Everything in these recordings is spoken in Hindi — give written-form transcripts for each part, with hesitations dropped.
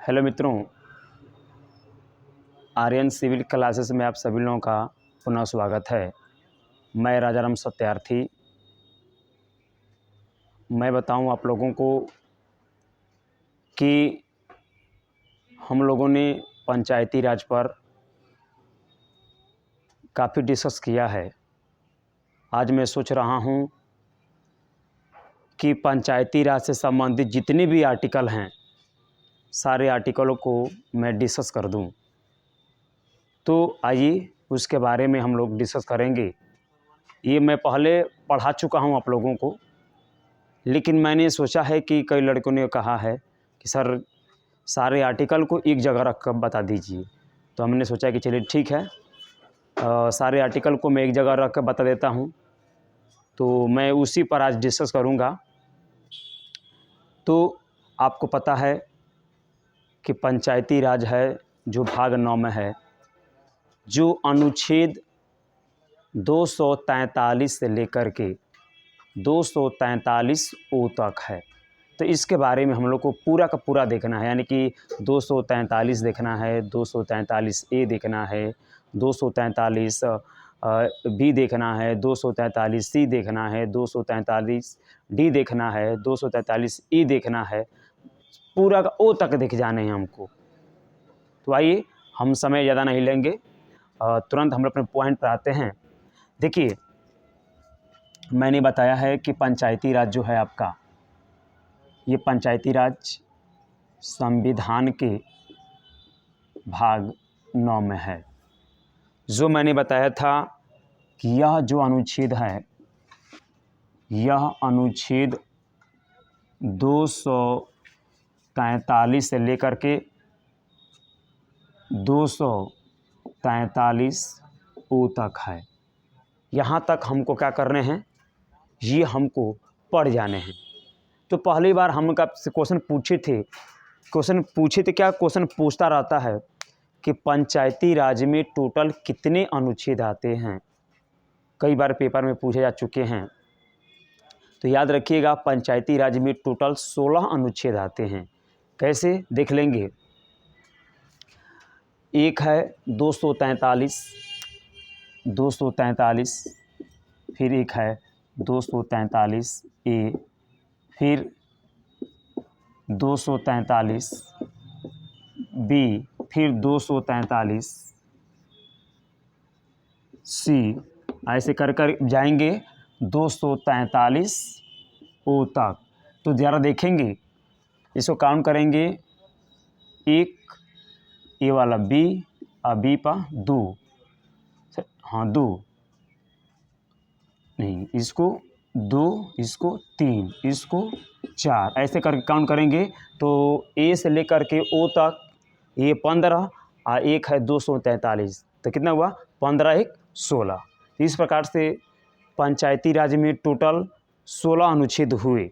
हेलो मित्रों, आर्यन सिविल क्लासेस में आप सभी लोगों का पुनः स्वागत है। मैं राजाराम सत्यार्थी। मैं बताऊं आप लोगों को कि हम लोगों ने पंचायती राज पर काफ़ी डिस्कस किया है। आज मैं सोच रहा हूं कि पंचायती राज से संबंधित जितने भी आर्टिकल हैं, सारे आर्टिकलों को मैं डिस्कस कर दूं। तो आइए उसके बारे में हम लोग डिस्कस करेंगे। ये मैं पहले पढ़ा चुका हूं आप लोगों को, लेकिन मैंने सोचा है कि कई लड़कों ने कहा है कि सर सारे आर्टिकल को एक जगह रख कर बता दीजिए। तो हमने सोचा कि चलिए ठीक है, सारे आर्टिकल को मैं एक जगह रख कर बता देता हूं। तो मैं उसी पर आज डिस्कस करूंगा। तो आपको पता है कि पंचायती राज है जो भाग 9 में है, जो अनुच्छेद 243 से लेकर के 243 ओ तक है। तो इसके बारे में हम लोग को पूरा का पूरा देखना है, यानी कि 243 देखना है, 243 ए देखना है, 243 बी देखना है, 243 सी देखना है, 243 डी देखना है, 243 ई देखना है, पूरा का ओ तक देख जाने हैं हमको। तो आइए, हम समय ज़्यादा नहीं लेंगे, तुरंत हम अपने पॉइंट पर आते हैं। देखिए, मैंने बताया है कि पंचायती राज जो है आपका, ये पंचायती राज संविधान के भाग 9 में है। जो मैंने बताया था कि यह जो अनुच्छेद है, यह अनुच्छेद 243 से लेकर के 243 ओ तक है। यहाँ तक हमको क्या करने हैं, ये हमको पढ़ जाने हैं। तो पहली बार हम आपसे क्वेश्चन पूछे थे, क्या क्वेश्चन पूछता रहता है कि पंचायती राज में टोटल कितने अनुच्छेद आते हैं। कई बार पेपर में पूछे जा चुके हैं। तो याद रखिएगा, पंचायती राज में टोटल 16 अनुच्छेद आते हैं। कैसे देख लेंगे। एक है 243, 243, फिर एक है 243 ए, फिर 243 बी, फिर 243 सी, ऐसे कर कर जाएंगे 243 ओ तक। तो ज़रा देखेंगे, इसको काउंट करेंगे। एक, ये वाला बी, बी पर 2, हाँ 2 नहीं, इसको 2, इसको 3, इसको 4, ऐसे करके काउंट करेंगे। तो ए से लेकर के ओ तक ये 15 और एक है 243, तो कितना हुआ 15 एक 16। इस प्रकार से पंचायती राज में टोटल 16 अनुच्छेद हुए।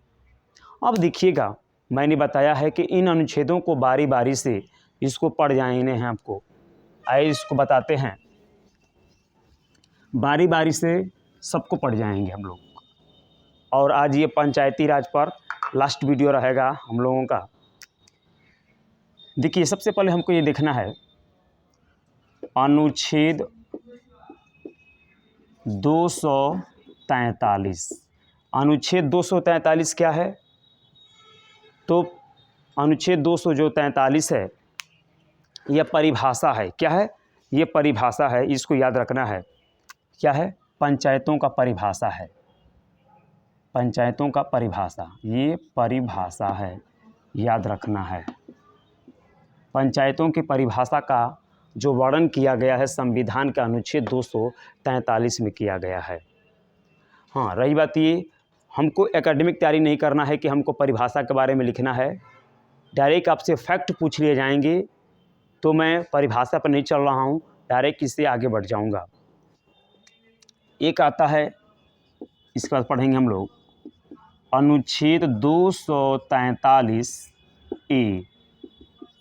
अब देखिएगा, मैंने बताया है कि इन अनुच्छेदों को बारी बारी से इसको पढ़ जाने हैं आपको। आइए इसको बताते हैं, बारी बारी से सबको पढ़ जाएंगे हम लोग। और आज ये पंचायती राज पर लास्ट वीडियो रहेगा हम लोगों का। देखिए, सबसे पहले हमको ये देखना है अनुच्छेद 243। अनुच्छेद 243 क्या है? तो अनुच्छेद 243 है, यह परिभाषा है। क्या है? ये परिभाषा है, इसको याद रखना है। क्या है? पंचायतों का परिभाषा है। पंचायतों का परिभाषा, ये परिभाषा है, याद रखना है। पंचायतों की परिभाषा का जो वर्णन किया गया है संविधान के अनुच्छेद 243 में किया गया है। हाँ, रही बात ये, हमको एकेडमिक तैयारी नहीं करना है कि हमको परिभाषा के बारे में लिखना है। डायरेक्ट आपसे फैक्ट पूछ लिए जाएंगे, तो मैं परिभाषा पर नहीं चल रहा हूँ, डायरेक्ट इससे आगे बढ़ जाऊँगा। एक आता है, इसके बाद पढ़ेंगे हम लोग अनुच्छेद 243 ए।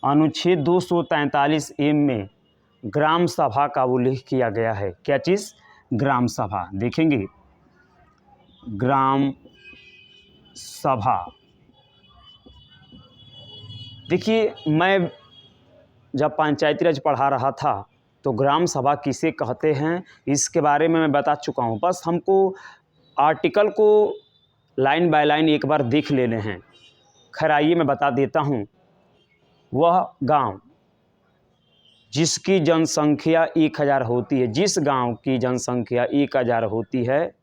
अनुच्छेद 243 ए में ग्राम सभा का उल्लेख किया गया है। क्या चीज़? ग्राम सभा। देखेंगे, ग्राम सभा। देखिए, मैं जब पंचायती राज पढ़ा रहा था तो ग्राम सभा किसे कहते हैं इसके बारे में मैं बता चुका हूँ। बस हमको आर्टिकल को लाइन बाय लाइन एक बार देख लेने हैं। खैर आइए मैं बता देता हूँ। वह गांव जिसकी जनसंख्या 1000 होती है, जिस गांव की जनसंख्या 1000 होती है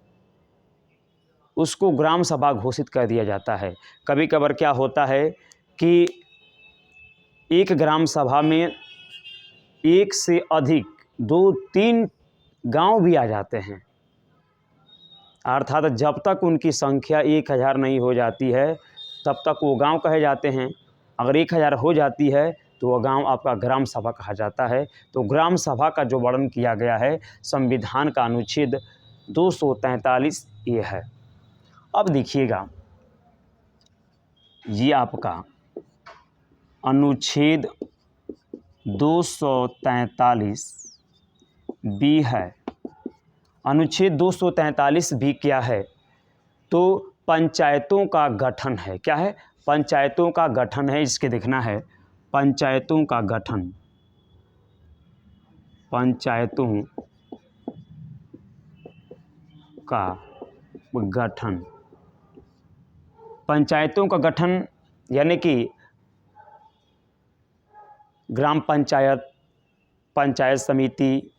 उसको ग्राम सभा घोषित कर दिया जाता है। कभी कभार क्या होता है कि एक ग्राम सभा में एक से अधिक 2-3 गांव भी आ जाते हैं, अर्थात जब तक उनकी संख्या 1000 नहीं हो जाती है तब तक वो गांव कहे जाते हैं। अगर 1000 हो जाती है तो वह गांव आपका ग्राम सभा कहा जाता है। तो ग्राम सभा का जो वर्णन किया गया है संविधान का अनुच्छेद 243 ये है। अब देखिएगा, ये आपका अनुच्छेद 243 बी है। अनुच्छेद 243 बी क्या है? तो पंचायतों का गठन है। क्या है? पंचायतों का गठन है। इसके देखना है पंचायतों का गठन, पंचायतों का गठन। पंचायतों का गठन यानी कि ग्राम पंचायत, पंचायत समिति,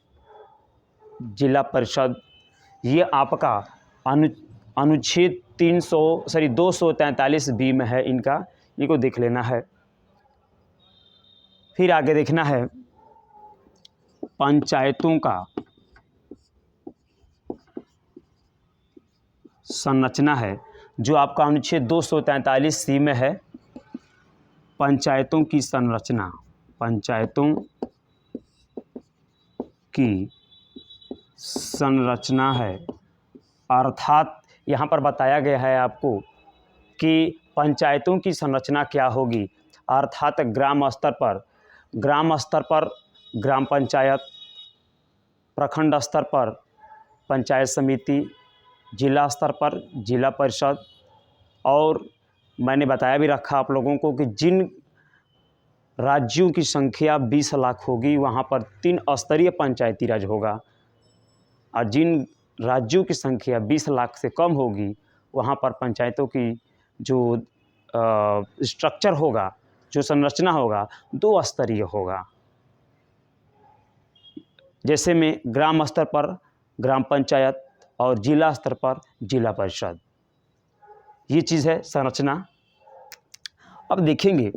जिला परिषद, ये आपका अनुच्छेद 243 बी में है इनका, इनको देख लेना है। फिर आगे देखना है पंचायतों का संरचना है, जो आपका अनुच्छेद 243 सी में है। पंचायतों की संरचना, पंचायतों की संरचना है, अर्थात यहाँ पर बताया गया है आपको कि पंचायतों की संरचना क्या होगी। अर्थात ग्राम स्तर पर ग्राम पंचायत, प्रखंड स्तर पर पंचायत समिति, जिला स्तर पर जिला परिषद, और मैंने बताया भी रखा आप लोगों को कि जिन राज्यों की संख्या 20 लाख होगी वहाँ पर 3 स्तरीय पंचायती राज होगा, और जिन राज्यों की संख्या 20 लाख से कम होगी वहाँ पर पंचायतों की जो स्ट्रक्चर होगा, जो संरचना होगा, 2 स्तरीय होगा। जैसे में ग्राम स्तर पर ग्राम पंचायत और जिला स्तर पर जिला परिषद, ये चीज़ है संरचना। अब देखेंगे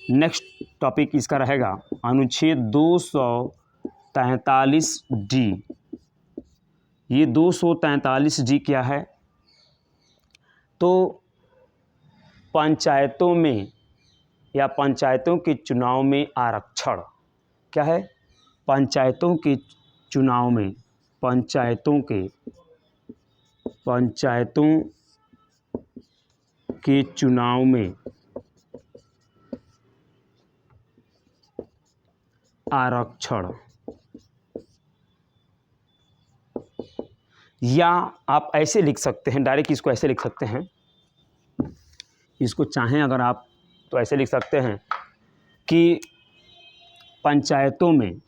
नेक्स्ट टॉपिक इसका रहेगा अनुच्छेद 243 डी। ये 243 डी क्या है? तो पंचायतों में या पंचायतों के चुनाव में आरक्षण। क्या है? पंचायतों के चुनाव में, पंचायतों के चुनाव में आरक्षण, या आप ऐसे लिख सकते हैं, डायरेक्ट इसको ऐसे लिख सकते हैं, इसको चाहें अगर आप तो ऐसे लिख सकते हैं कि पंचायतों में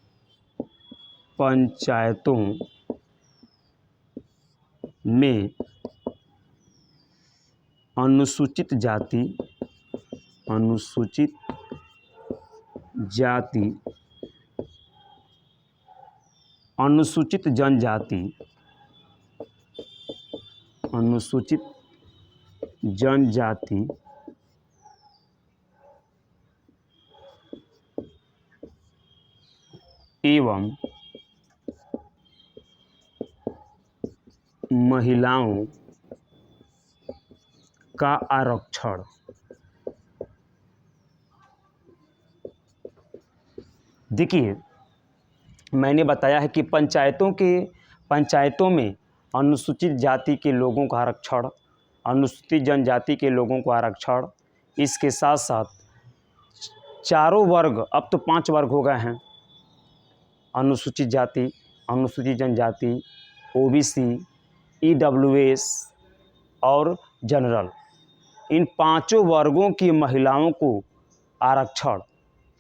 अनुसूचित जाति, अनुसूचित जनजाति एवं महिलाओं का आरक्षण। देखिए मैंने बताया है कि पंचायतों में अनुसूचित जाति के लोगों का आरक्षण, अनुसूचित जनजाति के लोगों को आरक्षण, इसके साथ साथ चारों वर्ग, अब तो 5 वर्ग हो गए हैं, अनुसूचित जाति, अनुसूचित जनजाति, ओबीसी, ईडब्ल्यूएस और जनरल, इन 5 वर्गों की महिलाओं को आरक्षण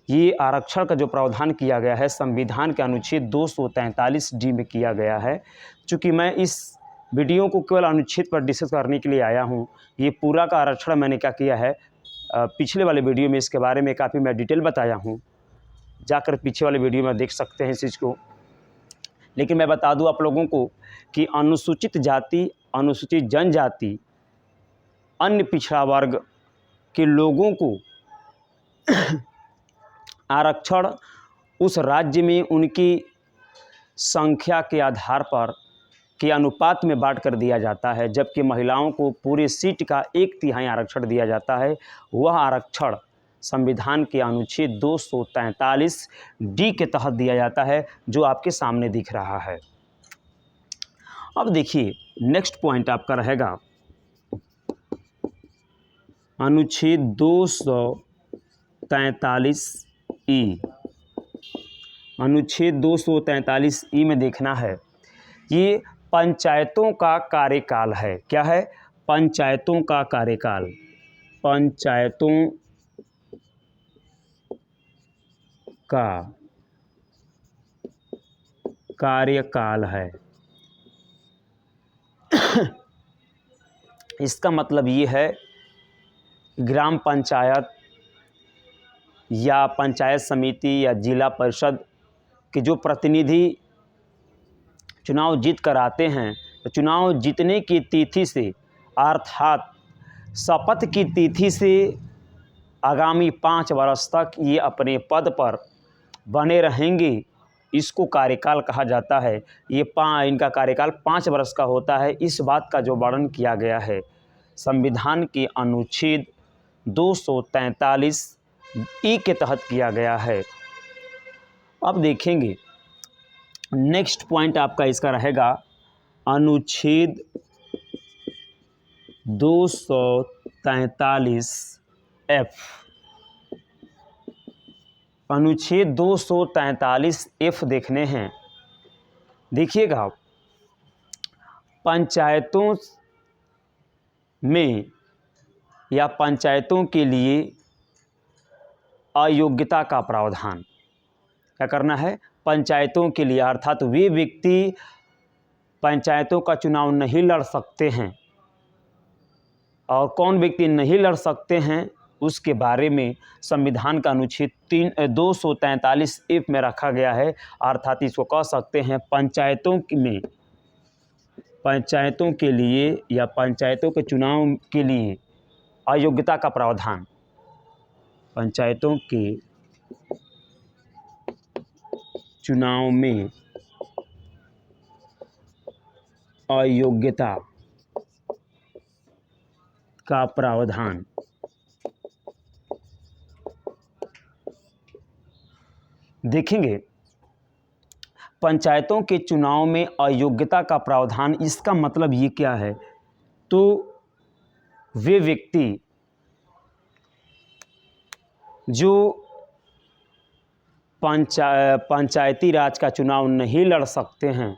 ये आरक्षण का जो प्रावधान किया गया है संविधान के अनुच्छेद 243D में किया गया है। चूँकि मैं इस वीडियो को केवल अनुच्छेद पर डिस्कस करने के लिए आया हूँ, ये पूरा का आरक्षण मैंने क्या किया है, पिछले वाले वीडियो में इसके बारे में काफ़ी मैं डिटेल बताया हूँ, जाकर पीछे वाले वीडियो में देख सकते हैं इस चीज़ को। लेकिन मैं बता दूं आप लोगों को कि अनुसूचित जाति, अनुसूचित जनजाति, अन्य पिछड़ा वर्ग के लोगों को आरक्षण उस राज्य में उनकी संख्या के आधार पर के अनुपात में बांट कर दिया जाता है, जबकि महिलाओं को पूरे सीट का 1/3 आरक्षण दिया जाता है। वह आरक्षण संविधान के अनुच्छेद 243D के तहत दिया जाता है, जो आपके सामने दिख रहा है। अब देखिए नेक्स्ट पॉइंट आपका रहेगा अनुच्छेद 243E। अनुच्छेद 243E में देखना है, ये पंचायतों का कार्यकाल है। क्या है? पंचायतों का कार्यकाल। पंचायतों का कार्यकाल है। इसका मतलब ये है ग्राम पंचायत या पंचायत समिति या जिला परिषद के जो प्रतिनिधि चुनाव जीत कर आते हैं, तो चुनाव जीतने की तिथि से अर्थात शपथ की तिथि से आगामी 5 वर्ष तक ये अपने पद पर बने रहेंगे। इसको कार्यकाल कहा जाता है। ये इनका कार्यकाल 5 वर्ष का होता है। इस बात का जो वर्णन किया गया है संविधान के अनुच्छेद 243E के तहत किया गया है। अब देखेंगे नेक्स्ट पॉइंट आपका इसका रहेगा अनुच्छेद 243F। अनुच्छेद 243F देखने हैं। देखिएगा, पंचायतों में या पंचायतों के लिए अयोग्यता का प्रावधान। क्या करना है? पंचायतों के लिए अर्थात वे व्यक्ति पंचायतों का चुनाव नहीं लड़ सकते हैं, और कौन व्यक्ति नहीं लड़ सकते हैं उसके बारे में संविधान का अनुच्छेद 243F में रखा गया है। अर्थात इसको कह सकते हैं पंचायतों में, पंचायतों के लिए या पंचायतों के चुनाव के लिए अयोग्यता का प्रावधान। पंचायतों के चुनाव में अयोग्यता का प्रावधान। देखेंगे पंचायतों के चुनाव में अयोग्यता का प्रावधान, इसका मतलब ये क्या है? तो वे व्यक्ति जो पंचायती राज का चुनाव नहीं लड़ सकते हैं,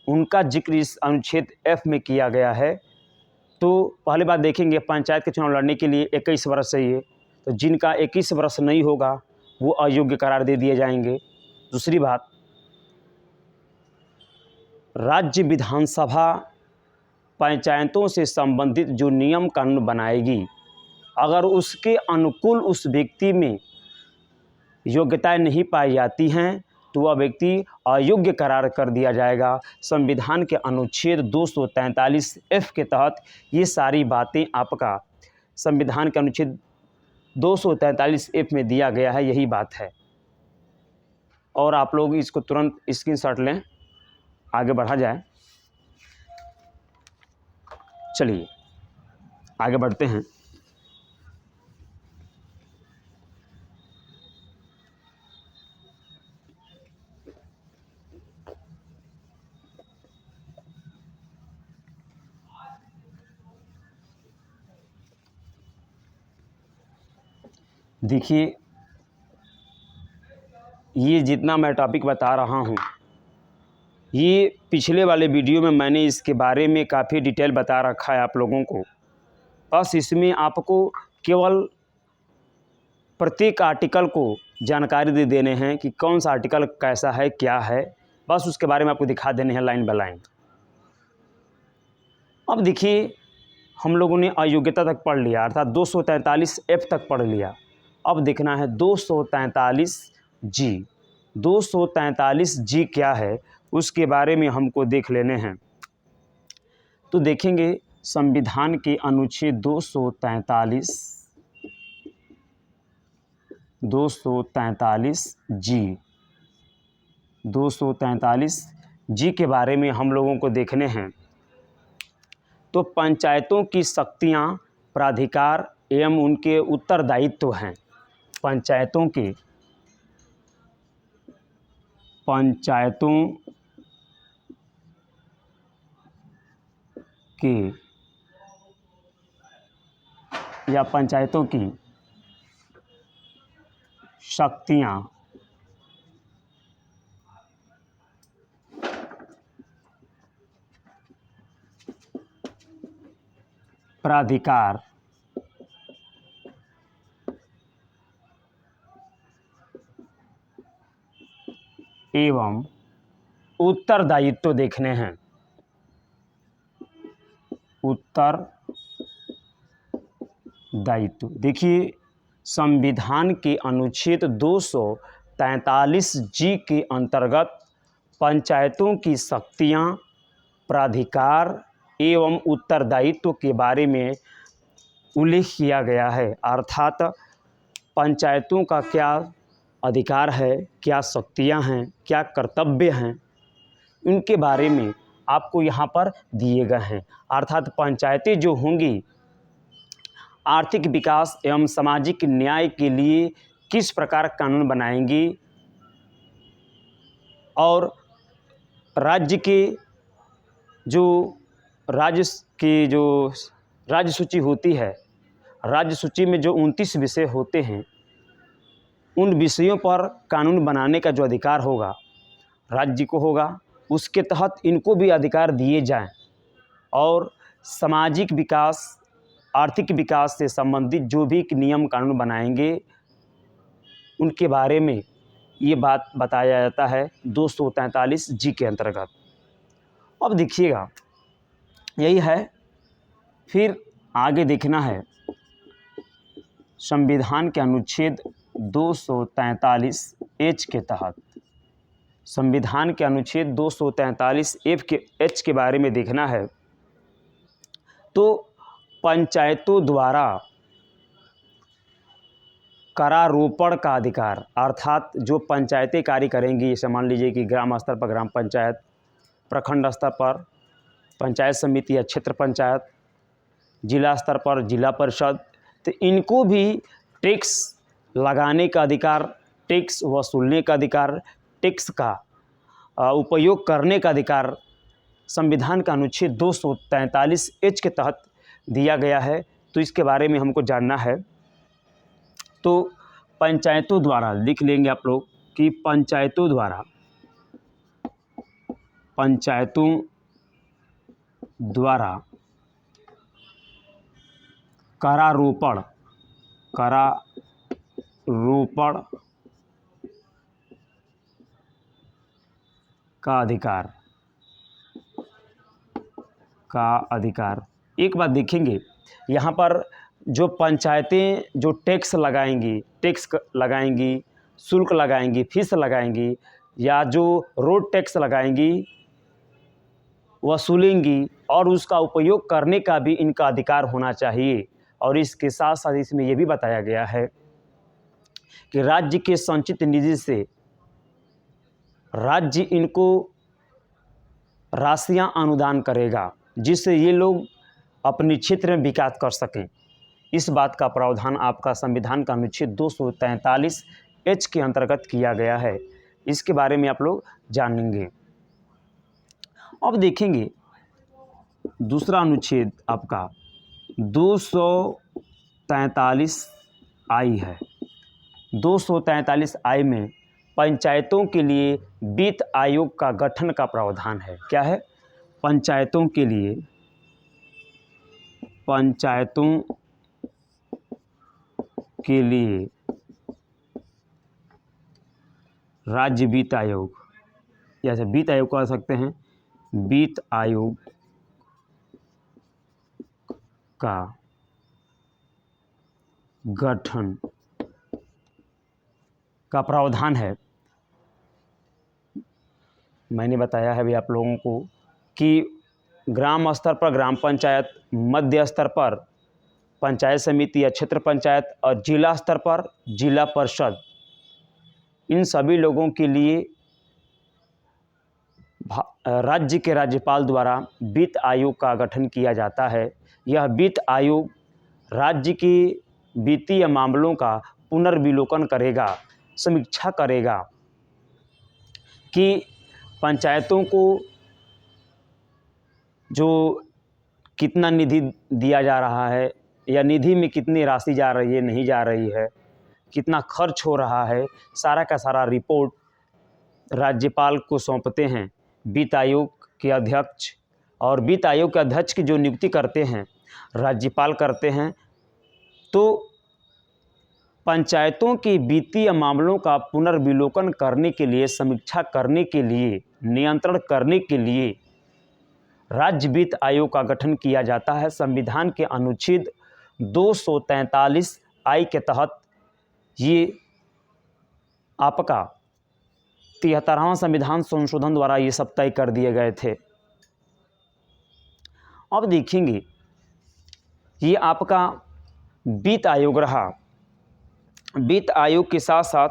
उनका जिक्र इस अनुच्छेद F में किया गया है। तो पहली बात देखेंगे, पंचायत के चुनाव लड़ने के लिए 21 वर्ष चाहिए, तो जिनका 21 वर्ष नहीं होगा वो अयोग्य करार दे दिए जाएंगे। दूसरी बात, राज्य विधानसभा पंचायतों से संबंधित जो नियम कानून बनाएगी, अगर उसके अनुकूल उस व्यक्ति में योग्यताएं नहीं पाई जाती हैं तो वह व्यक्ति अयोग्य करार कर दिया जाएगा। संविधान के अनुच्छेद 243F के तहत ये सारी बातें आपका संविधान के अनुच्छेद 243F में दिया गया है, यही बात है। और आप लोग इसको तुरंत स्क्रीनशॉट लें, आगे बढ़ा जाए। चलिए आगे बढ़ते हैं। देखिए, ये जितना मैं टॉपिक बता रहा हूँ, ये पिछले वाले वीडियो में मैंने इसके बारे में काफ़ी डिटेल बता रखा है आप लोगों को। बस इसमें आपको केवल प्रत्येक आर्टिकल को जानकारी दे देने हैं कि कौन सा आर्टिकल कैसा है, क्या है, बस उसके बारे में आपको दिखा देने हैं लाइन बाय लाइन। अब देखिए, हम लोगों ने अयोग्यता तक पढ़ लिया, अर्थात 243F तक पढ़ लिया। अब देखना है 243G। 243G क्या है उसके बारे में हमको देख लेने हैं। तो देखेंगे संविधान के अनुच्छेद 243G के बारे में हम लोगों को देखने हैं। तो पंचायतों की शक्तियां, प्राधिकार एवं उनके उत्तरदायित्व हैं। पंचायतों के या पंचायतों की शक्तियां, प्राधिकार एवं उत्तरदायित्व देखने हैं। उत्तरदायित्व देखिए, संविधान के अनुच्छेद 243G के अंतर्गत पंचायतों की शक्तियां, प्राधिकार एवं उत्तरदायित्व के बारे में उल्लेख किया गया है। अर्थात पंचायतों का क्या अधिकार है, क्या शक्तियां हैं, क्या कर्तव्य हैं, उनके बारे में आपको यहाँ पर दिए गए हैं। अर्थात पंचायतें जो होंगी आर्थिक विकास एवं सामाजिक न्याय के लिए किस प्रकार कानून बनाएंगी और राज्य सूची होती है, राज्य सूची में जो 29 विषय होते हैं, उन विषयों पर कानून बनाने का जो अधिकार होगा राज्य को होगा, उसके तहत इनको भी अधिकार दिए जाएं और सामाजिक विकास, आर्थिक विकास से संबंधित जो भी नियम कानून बनाएंगे उनके बारे में ये बात बताया जाता है 243G के अंतर्गत। अब देखिएगा, यही है। फिर आगे देखना है संविधान के अनुच्छेद 243H के तहत, संविधान के अनुच्छेद 243H के बारे में देखना है। तो पंचायतों द्वारा करारोपण का अधिकार, अर्थात जो पंचायतें कार्य करेंगी, जैसे मान लीजिए कि ग्राम स्तर पर ग्राम पंचायत, प्रखंड स्तर पर पंचायत समिति या क्षेत्र पंचायत, जिला स्तर पर जिला परिषद, तो इनको भी टैक्स लगाने का अधिकार, टैक्स वसूलने का अधिकार, टैक्स का उपयोग करने का अधिकार संविधान का अनुच्छेद 243H के तहत दिया गया है। तो इसके बारे में हमको जानना है। तो पंचायतों द्वारा लिख लेंगे आप लोग कि पंचायतों द्वारा करारोपण का अधिकार। एक बात देखेंगे, यहाँ पर जो पंचायतें जो टैक्स लगाएंगी, शुल्क लगाएंगी, फीस लगाएंगी, या जो रोड टैक्स लगाएंगी, वसूलेंगी और उसका उपयोग करने का भी इनका अधिकार होना चाहिए। और इसके साथ साथ इसमें यह भी बताया गया है कि राज्य के संचित निधि से राज्य इनको राशियां अनुदान करेगा, जिससे ये लोग अपने क्षेत्र में विकास कर सकें। इस बात का प्रावधान आपका संविधान का अनुच्छेद 243H के अंतर्गत किया गया है। इसके बारे में आप लोग जानेंगे। अब देखेंगे दूसरा अनुच्छेद आपका 243I है। 243I में पंचायतों के लिए वित्त आयोग का गठन का प्रावधान है। क्या है? पंचायतों के लिए राज्य वित्त आयोग, या ऐसे वित्त आयोग कह सकते हैं, वित्त आयोग का गठन का प्रावधान है। मैंने बताया है भी आप लोगों को कि ग्राम स्तर पर ग्राम पंचायत, मध्य स्तर पर पंचायत समिति या क्षेत्र पंचायत और जिला स्तर पर जिला परिषद, इन सभी लोगों के लिए राज्य के राज्यपाल द्वारा वित्त आयोग का गठन किया जाता है। यह वित्त आयोग राज्य के वित्तीय मामलों का पुनर्विलोकन करेगा, समीक्षा करेगा कि पंचायतों को जो कितना निधि दिया जा रहा है या निधि में कितनी राशि जा रही है, नहीं जा रही है, कितना खर्च हो रहा है, सारा का सारा रिपोर्ट राज्यपाल को सौंपते हैं वित्त आयोग के अध्यक्ष। और वित्त आयोग के अध्यक्ष की जो नियुक्ति करते हैं राज्यपाल करते हैं। तो पंचायतों के वित्तीय मामलों का पुनर्विलोकन करने के लिए, समीक्षा करने के लिए, नियंत्रण करने के लिए राज्य वित्त आयोग का गठन किया जाता है। संविधान के अनुच्छेद 243 आई के तहत ये आपका 73वां संविधान संशोधन द्वारा ये सब तय कर दिए गए थे। अब देखेंगे ये आपका वित्त आयोग रहा। वित्त आयोग के साथ साथ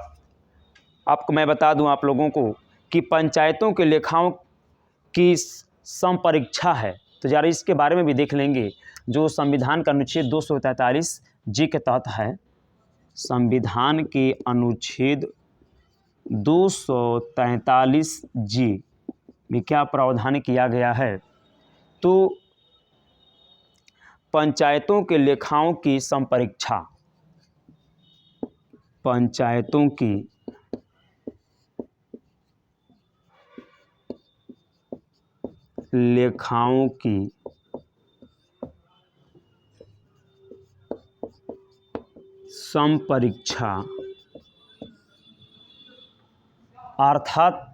आपको मैं बता दूं आप लोगों को कि पंचायतों के लेखाओं की संपरीक्षा है, तो जरा इसके बारे में भी देख लेंगे, जो संविधान का अनुच्छेद 243 जी के तहत है। संविधान के अनुच्छेद 243 जी में क्या प्रावधान किया गया है, तो पंचायतों के लेखाओं की संपरीक्षा, पंचायतों की लेखाओं की संपरीक्षा अर्थात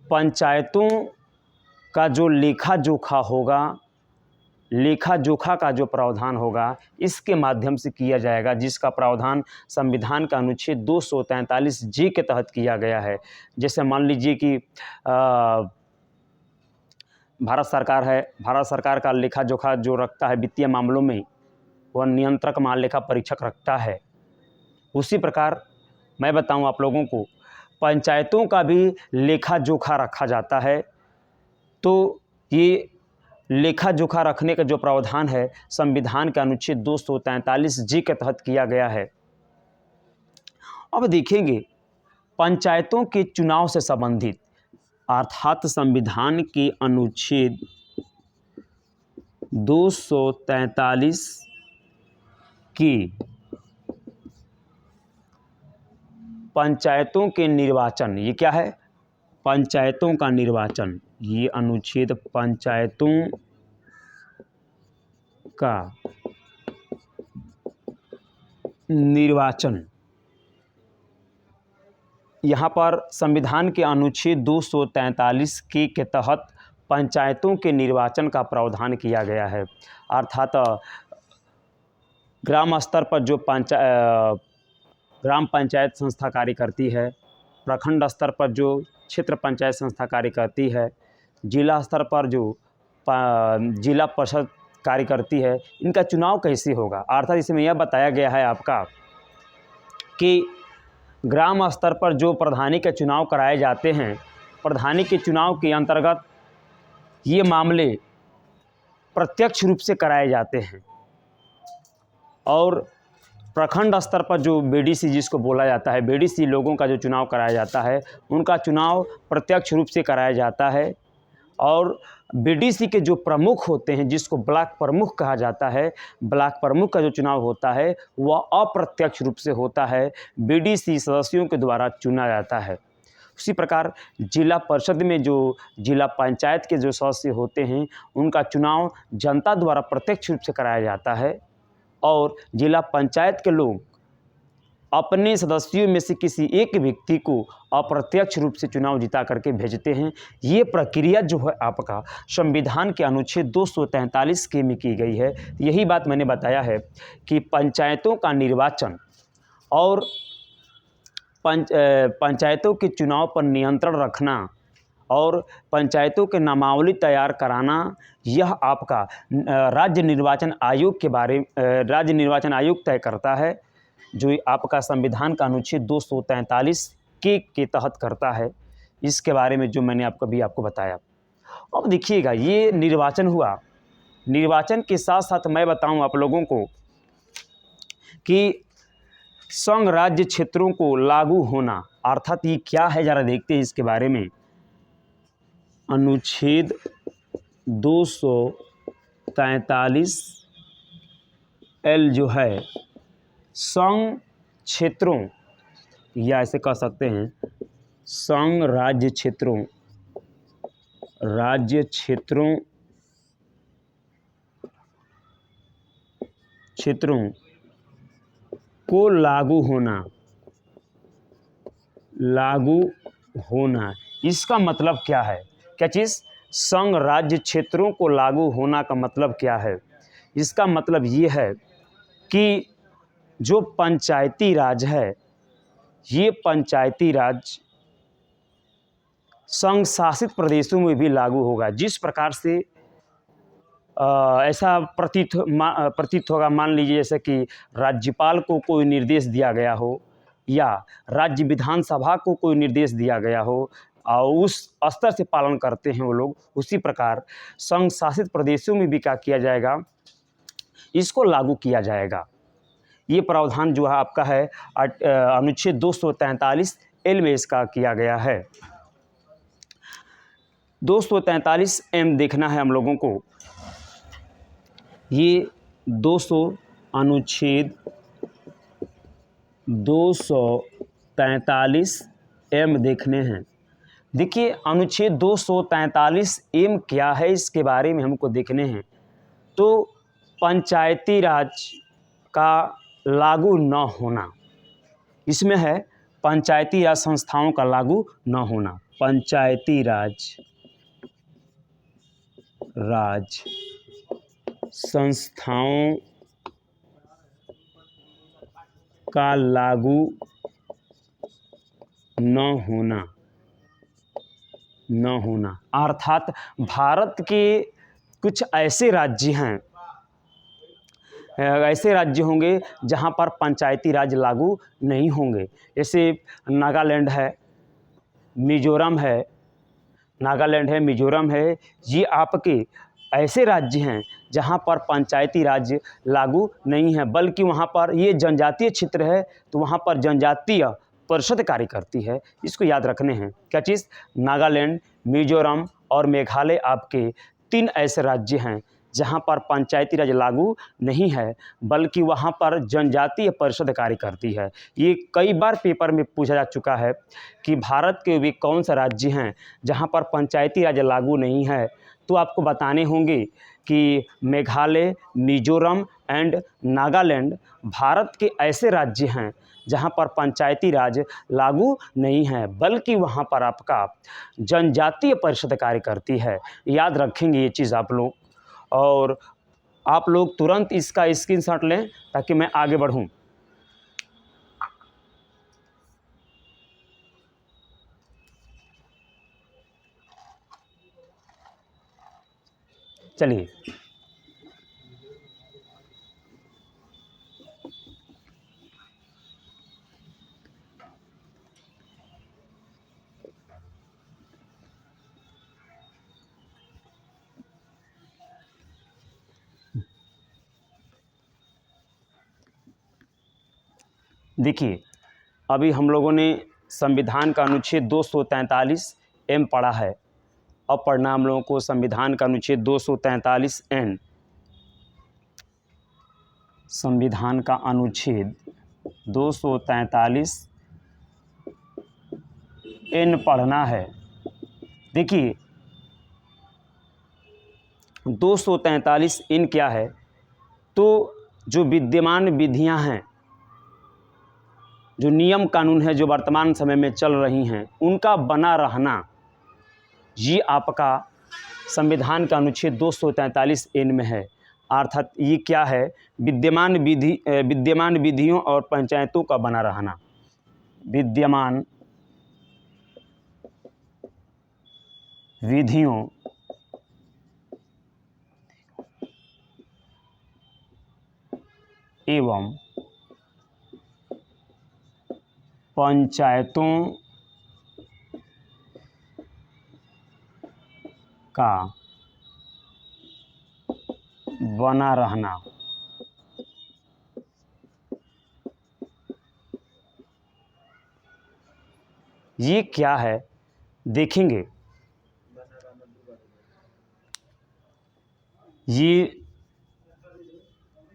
पंचायतों का जो लेखा जोखा होगा, लेखा जोखा का जो प्रावधान होगा, इसके माध्यम से किया जाएगा, जिसका प्रावधान संविधान का अनुच्छेद 243 जी के तहत किया गया है। जैसे मान लीजिए कि भारत सरकार है, भारत सरकार का लेखा जोखा जो रखता है वित्तीय मामलों में, वह नियंत्रक महालेखा परीक्षक रखता है। उसी प्रकार मैं बताऊं आप लोगों को, पंचायतों का भी लेखा जोखा रखा जाता है। तो ये लेखा जोखा रखने का जो प्रावधान है संविधान के अनुच्छेद 243 जी के तहत किया गया है। अब देखेंगे पंचायतों के चुनाव से संबंधित, अर्थात संविधान के अनुच्छेद 243 की पंचायतों के निर्वाचन, ये क्या है, पंचायतों का निर्वाचन, ये अनुच्छेद पंचायतों का निर्वाचन, यहाँ पर संविधान के अनुच्छेद 243 के तहत पंचायतों के निर्वाचन का प्रावधान किया गया है। अर्थात ग्राम स्तर पर जो ग्राम पंचायत संस्था कार्य करती है, प्रखंड स्तर पर जो क्षेत्र पंचायत संस्था कार्य करती है, जिला स्तर पर जो जिला परिषद कार्य करती है, इनका चुनाव कैसे होगा। अर्थात इसमें यह बताया गया है आपका कि ग्राम स्तर पर जो प्रधानी के चुनाव कराए जाते हैं, प्रधानी के चुनाव के अंतर्गत ये मामले प्रत्यक्ष रूप से कराए जाते हैं, और प्रखंड स्तर पर जो बीडीसी जिसको बोला जाता है, बीडीसी लोगों का जो चुनाव कराया जाता है, उनका चुनाव प्रत्यक्ष रूप से कराया जाता है। और बीडीसी के जो प्रमुख होते हैं, जिसको ब्लॉक प्रमुख कहा जाता है, ब्लॉक प्रमुख का जो चुनाव होता है वह अप्रत्यक्ष रूप से होता है, बीडीसी सदस्यों के द्वारा चुना जाता है। उसी प्रकार जिला परिषद में जो जिला पंचायत के जो सदस्य होते हैं, उनका चुनाव जनता द्वारा प्रत्यक्ष रूप से कराया जाता है, और जिला पंचायत के लोग अपने सदस्यों में से किसी एक व्यक्ति को अप्रत्यक्ष रूप से चुनाव जिता करके भेजते हैं। ये प्रक्रिया जो है आपका संविधान के अनुच्छेद 243 के में की गई है। यही बात मैंने बताया है कि पंचायतों का निर्वाचन और पंचायतों के चुनाव पर नियंत्रण रखना और पंचायतों के नामावली तैयार कराना, यह आपका राज्य निर्वाचन आयोग तय करता है, जो आपका संविधान का अनुच्छेद 243 के तहत करता है। इसके बारे में जो मैंने आपको बताया। अब देखिएगा, ये निर्वाचन हुआ। निर्वाचन के साथ साथ मैं बताऊं आप लोगों को कि संघ राज्य क्षेत्रों को लागू होना, अर्थात ये क्या है, ज़रा देखते हैं इसके बारे में। अनुच्छेद 243 एल जो है, संघ क्षेत्रों, या ऐसे कह सकते हैं संघ राज्य क्षेत्रों को लागू होना। इसका मतलब क्या है? क्या चीज़? संघ राज्य क्षेत्रों को लागू होना का मतलब क्या है? इसका मतलब ये है कि जो पंचायती राज है, ये पंचायती राज संघ शासित प्रदेशों में भी लागू होगा। जिस प्रकार से ऐसा प्रतीत होगा, मान लीजिए जैसे कि राज्यपाल को कोई निर्देश दिया गया हो या राज्य विधानसभा को कोई निर्देश दिया गया हो और उस स्तर से पालन करते हैं वो लोग, उसी प्रकार संघ शासित प्रदेशों में भी क्या किया जाएगा, इसको लागू किया जाएगा। ये प्रावधान जो है आपका है अनुच्छेद 243 एल में इसका किया गया है। 243 एम देखना है हम लोगों को। ये अनुच्छेद 243 एम देखने हैं। देखिए, अनुच्छेद 243 एम क्या है, इसके बारे में हमको देखने हैं। तो पंचायती राज का लागू न होना, इसमें है पंचायती राज संस्थाओं का लागू न होना। पंचायती राज संस्थाओं का लागू न होना, अर्थात भारत के कुछ ऐसे राज्य होंगे जहां पर पंचायती राज लागू नहीं होंगे। जैसे नागालैंड है, मिजोरम है, ये आपके ऐसे राज्य हैं जहां पर पंचायती राज लागू नहीं है, बल्कि वहां पर ये जनजातीय क्षेत्र है, तो वहां पर जनजातीय परिषद कार्य करती है। इसको याद रखने हैं। क्या चीज़? नागालैंड, मिजोरम और मेघालय आपके 3 ऐसे राज्य हैं जहां पर पंचायती राज लागू नहीं है, बल्कि वहां पर जनजातीय परिषद कार्य करती है। ये कई बार पेपर में पूछा जा चुका है कि भारत के वे कौन सा राज्य हैं जहां पर पंचायती राज लागू नहीं है, तो आपको बताने होंगे कि मेघालय, मिजोरम एंड नागालैंड भारत के ऐसे राज्य हैं जहां पर पंचायती राज लागू नहीं है, बल्कि वहां पर आपका जनजातीय परिषद कार्य करती है। याद रखेंगे ये चीज़ आप लोग, और आप लोग तुरंत इसका स्क्रीनशॉट लें ताकि मैं आगे बढ़ूं। चलिए, देखिए, अभी हम लोगों ने संविधान का अनुच्छेद 243 एम पढ़ा है। अब पढ़ना हम लोगों को संविधान का अनुच्छेद 243 एन। संविधान का अनुच्छेद 243 एन पढ़ना है। देखिए, 243 एन क्या है? तो जो विद्यमान विधियां हैं, जो नियम कानून है जो वर्तमान समय में चल रही हैं उनका बना रहना, ये आपका संविधान का अनुच्छेद 243 एन में है। अर्थात ये क्या है, विद्यमान विधियों और पंचायतों का बना रहना, विद्यमान विधियों एवं पंचायतों का बना रहना। ये क्या है देखेंगे। ये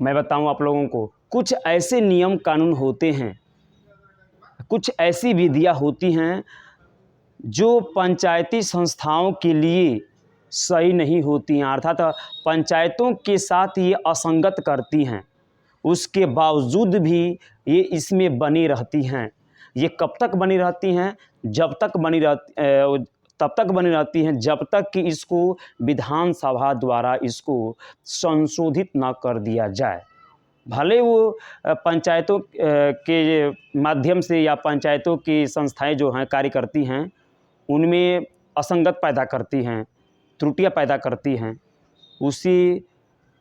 मैं बताऊं आप लोगों को, कुछ ऐसे नियम कानून होते हैं, कुछ ऐसी विधियां होती हैं जो पंचायती संस्थाओं के लिए सही नहीं होती हैं, अर्थात पंचायतों के साथ ये असंगत करती हैं, उसके बावजूद भी ये इसमें बनी रहती हैं। ये कब तक बनी रहती हैं, तब तक बनी रहती हैं जब तक कि इसको विधानसभा द्वारा इसको संशोधित ना कर दिया जाए। भले वो पंचायतों के माध्यम से या पंचायतों की संस्थाएं जो हैं कार्य करती हैं उनमें असंगत पैदा करती हैं, त्रुटियां पैदा करती हैं, उसी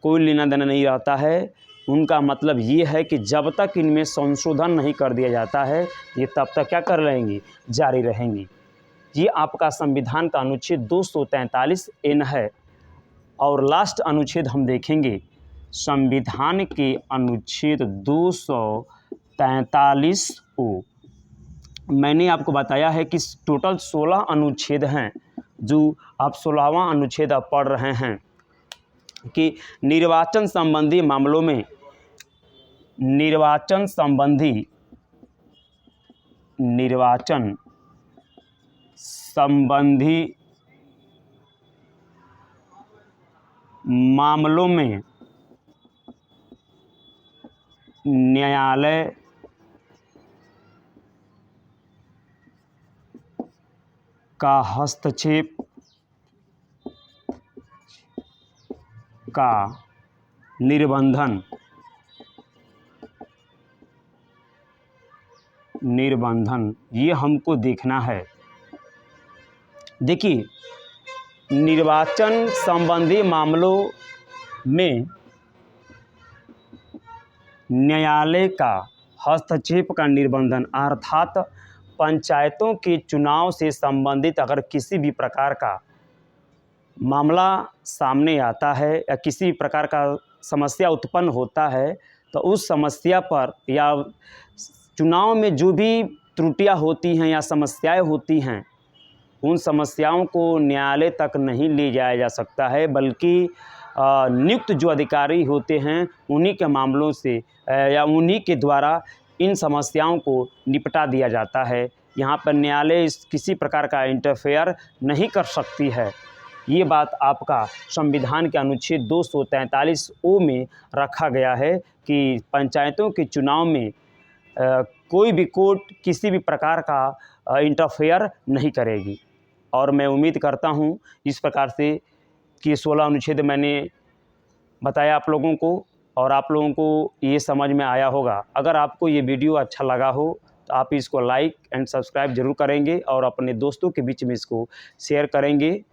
कोई लेना देना नहीं रहता है। उनका मतलब ये है कि जब तक इनमें संशोधन नहीं कर दिया जाता है ये तब तक क्या कर रहेंगी, जारी रहेंगी। ये आपका संविधान का अनुच्छेद 243 एन है। और लास्ट अनुच्छेद हम देखेंगे संविधान के अनुच्छेद 243 ओ। मैंने आपको बताया है कि टोटल 16 अनुच्छेद हैं, जो आप 16वां अनुच्छेद आप पढ़ रहे हैं कि निर्वाचन संबंधी मामलों में निर्वाचन संबंधी मामलों में न्यायालय का हस्तक्षेप का निर्बंधन ये हमको देखना है। देखिए, निर्वाचन संबंधी मामलों में न्यायालय का हस्तक्षेप का निर्बंधन, अर्थात पंचायतों के चुनाव से संबंधित अगर किसी भी प्रकार का मामला सामने आता है या किसी प्रकार का समस्या उत्पन्न होता है तो उस समस्या पर या चुनाव में जो भी त्रुटियां होती हैं या समस्याएं होती हैं उन समस्याओं को न्यायालय तक नहीं ले जाया जा सकता है, बल्कि नियुक्त जो अधिकारी होते हैं उन्हीं के मामलों से या उन्हीं के द्वारा इन समस्याओं को निपटा दिया जाता है। यहाँ पर न्यायालय किसी प्रकार का इंटरफेयर नहीं कर सकती है। ये बात आपका संविधान के अनुच्छेद 243 ओ में रखा गया है कि पंचायतों के चुनाव में कोई भी कोर्ट किसी भी प्रकार का इंटरफेयर नहीं करेगी। और मैं उम्मीद करता हूँ इस प्रकार से कि 16 अनुच्छेद मैंने बताया आप लोगों को और आप लोगों को ये समझ में आया होगा। अगर आपको ये वीडियो अच्छा लगा हो तो आप इसको लाइक एंड सब्सक्राइब ज़रूर करेंगे और अपने दोस्तों के बीच में इसको शेयर करेंगे।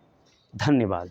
धन्यवाद।